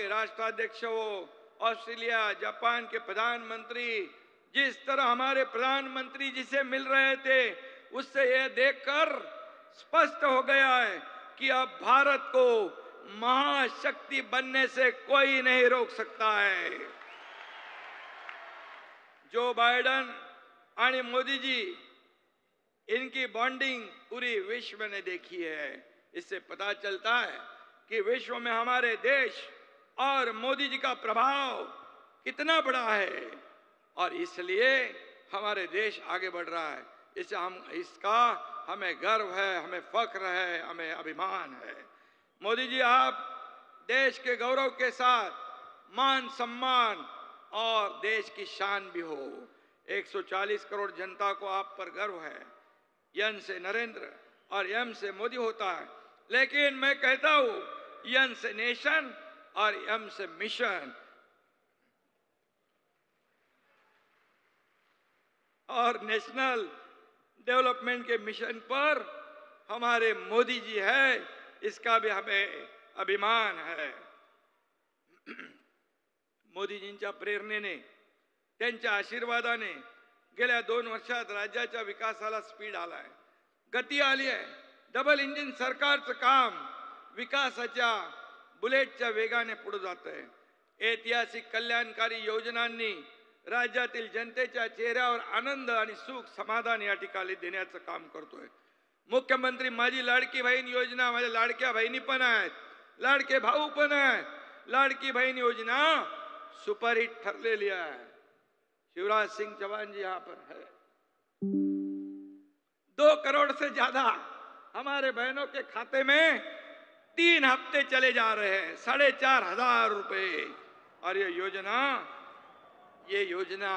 के राष्ट्राध्यक्ष हो, Australia, Japan के प्रधानमंत्री, जिस तरह हमारे प्रधानमंत्री जी से मिल रहे थे, उससे यह देखकर स्पष्ट हो गया है कि अब भारत को महाशक्ति बनने से कोई नहीं रोक सकता है। जो बाइडेन और मोदी जी, इनकी बॉन्डिंग पूरी विश्व ने देखी है। इससे पता चलता है कि विश्व में हमारे देश और मोदी जी का प्रभाव कितना बड़ा है, और इसलिए हमारे देश आगे बढ़ रहा है। इसका हमें गर्व है, हमें फख्र है, हमें अभिमान है। मोदी जी, आप देश के गौरव के साथ मान सम्मान और देश की शान भी हो। 140 करोड़ जनता को आप पर गर्व है। यन से नरेंद्र और एम से मोदी होता है, लेकिन मैं कहता हूं यन से नेशन और एम से मिशन। और नेशनल डेवलपमेंट के मिशन पर हमारे मोदी जी है, इसका भी हमें अभिमान है। मोदीजींच्या प्रेरणेने, त्यांच्या आशीर्वादाने गेल्या 2 वर्षात राज्याच्या विकासाला स्पीड आलाय, गती आली आहे। डबल इंजिन सरकारचं काम विकासाच्या बुलेटच्या वेगाने पुढे जात आहे। ऐतिहासिक कल्याणकारी योजनांनी राज्यातील जनतेच्या चेहऱ्यावर आनंद आणि सुख समाधान या ठिकाणी देण्याचं काम करतोय। मुख्यमंत्री माझी लाडकी बहीण योजना, माझ्या लाडक्या बहिणी पण आहेत, लाडके भाऊ पण आहेत। लाडकी बहन योजना सुपरहिट ठरलेली है। शिवराज सिंह चौहान जी यहाँ पर है। 2 करोड़ से ज्यादा हमारे बहनों के खाते में 3 हफ्ते चले जा रहे हैं, 4,500 रुपए। और ये योजना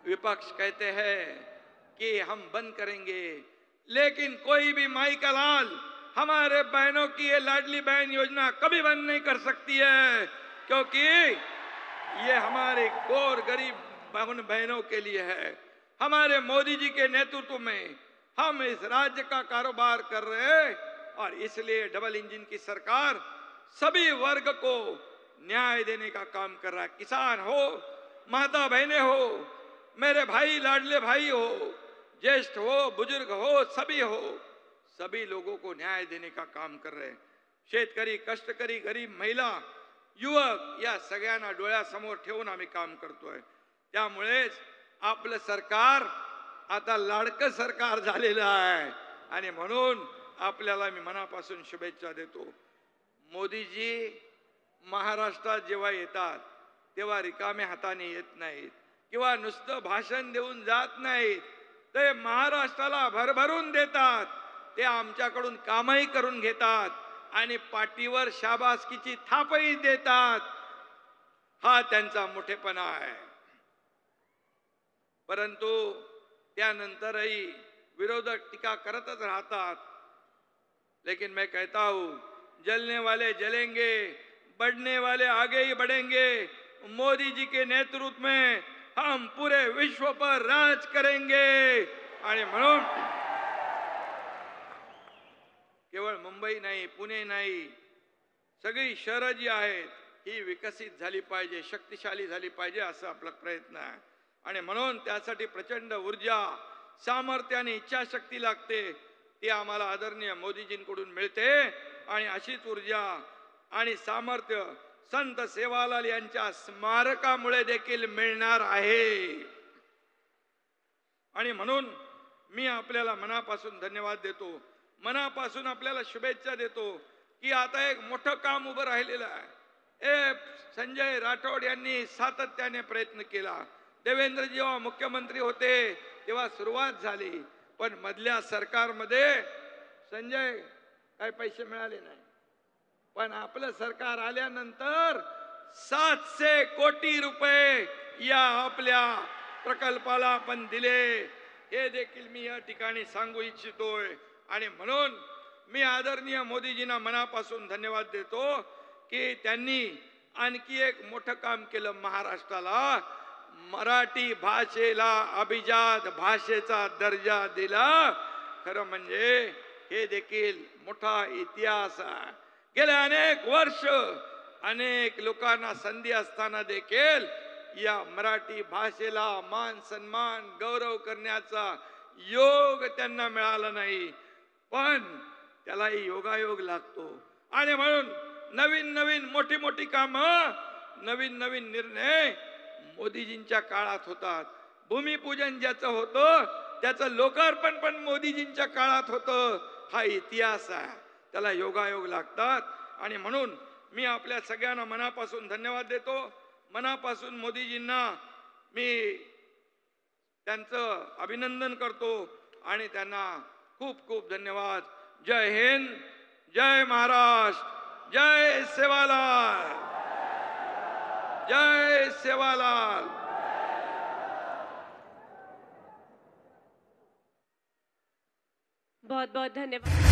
विपक्ष कहते हैं कि हम बंद करेंगे, लेकिन कोई भी माई का लाल हमारे बहनों की ये लाडली बहन योजना कभी बंद नहीं कर सकती है, क्योंकि ये हमारे गौर गरीब बहनों के लिए है। हमारे मोदी जी के नेतृत्व में हम इस राज्य का कारोबार कर रहे हैं, और इसलिए डबल इंजन की सरकार सभी वर्ग को न्याय देने का काम कर रहा है। किसान हो, माता बहनें हो, मेरे भाई लाडले भाई हो, ज्येष्ठ हो, बुजुर्ग हो, सभी लोगों को न्याय देने का काम कर रहे हैं। शेतकरी, कष्टकरी, गरीब महिला, युवक या सगळ्यांना डोळ्यासमोर ठेवून आम्ही काम करतोय। त्यामुळेच आपलं सरकार आता लाडकं सरकार झालेलं आहे, आणि म्हणून आपल्याला मी मनापासून शुभेच्छा देतो। मोदीजी महाराष्ट्रात जेव्हा येतात तेव्हा रिकामे हाताने येत नाहीत किंवा नुसतं भाषण देऊन जात नाहीत, ते महाराष्ट्राला भरभरून देतात। ते आमच्याकडून कामही करून घेतात आणि पाठीवर शाबासकीची थापही देतात। हा त्यांचा मोठेपणा आहे। परंतु त्यानंतरही विरोधक टीका करतच राहतात। लेकिन मैं कहता हूं, जलने वाले जलेंगे, बढ़ने वाले आगे ही बढ़ेंगे। मोदी जी के नेतृत्व में हम पूरे विश्व पर राज करेंगे। आणि म्हणून केवळ मुंबई नाही, पुणे नाही, सगळी शहरं जी आहेत ही विकसित झाली पाहिजे, शक्तिशाली झाली पाहिजे, असा आपला प्रयत्न आहे। आणि म्हणून त्यासाठी प्रचंड ऊर्जा, सामर्थ्य आणि इच्छाशक्ती लागते। ती आम्हाला आदरणीय मोदीजींकडून मिळते, आणि अशीच ऊर्जा आणि सामर्थ्य संत सेवालाल यांच्या स्मारकामुळे देखील मिळणार आहे। आणि म्हणून मी आपल्याला मनापासून धन्यवाद देतो, मनापासून आपल्याला शुभेच्छा देतो की आता एक मोठं काम उभं राहिलेलं आहे। संजय राठोड यांनी सातत्याने प्रयत्न केला। देवेंद्र जेव्हा मुख्यमंत्री होते तेव्हा सुरुवात झाली, पण मधल्या सरकारमध्ये संजय काही पैसे मिळाले नाही। पण आपलं सरकार आल्यानंतर 700 कोटी रुपये या आपल्या प्रकल्पाला आपण दिले, हे देखील मी या ठिकाणी सांगू इच्छितोय। आणि म्हणून मी आदरणीय मोदीजींना मनापासून धन्यवाद देतो की त्यांनी आणखी एक मोठं काम केलं। महाराष्ट्राला मराठी भाषेला अभिजात भाषेचा दर्जा दिला। खरं म्हणजे हे देखील मोठा इतिहास आहे। गेल्या अनेक वर्ष अनेक लोकांना संधी असताना देखील या मराठी भाषेला मान सन्मान गौरव करण्याचा योग त्यांना मिळाला नाही, पण त्यालाही योगायोग लागतो. आणि म्हणून नवीन नवीन मोठी मोठी कामं, नवीन नवीन निर्णय मोदीजींच्या काळात होतात. भूमिपूजन ज्याचं होतं त्याचं लोकार्पण पण मोदीजींच्या काळात होतं. हा इतिहास आहे, त्याला योगायोग लागतात. आणि म्हणून मी आपल्या सगळ्यांना मनापासून धन्यवाद देतो. मनापासून मोदीजींना मी त्यांचं अभिनंदन करतो आणि त्यांना खूप खूप धन्यवाद. जय हिंद, जय महाराष्ट्र, जय सेवालाल, जय सेवालाल. बहुत बहुत धन्यवाद.